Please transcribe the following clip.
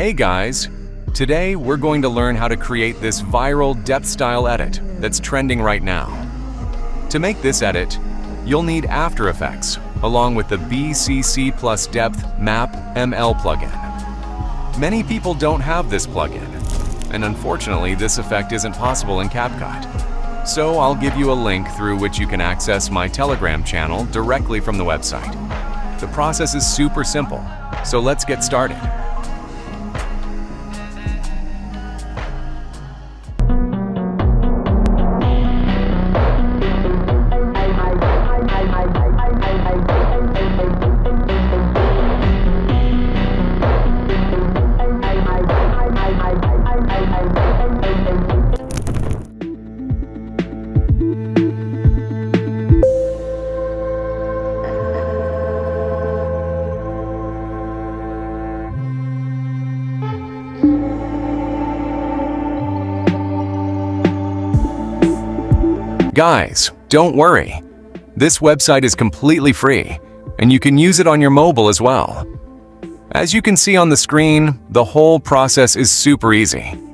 Hey guys! Today we're going to learn how to create this viral depth style edit that's trending right now. To make this edit, you'll need After Effects along with the BCC plus Depth Map ML plugin. Many people don't have this plugin, and unfortunately this effect isn't possible in CapCut. So I'll give you a link through which you can access my Telegram channel directly from the website. The process is super simple, so let's get started. Guys, don't worry. This website is completely free, and you can use it on your mobile as well. As you can see on the screen, the whole process is super easy.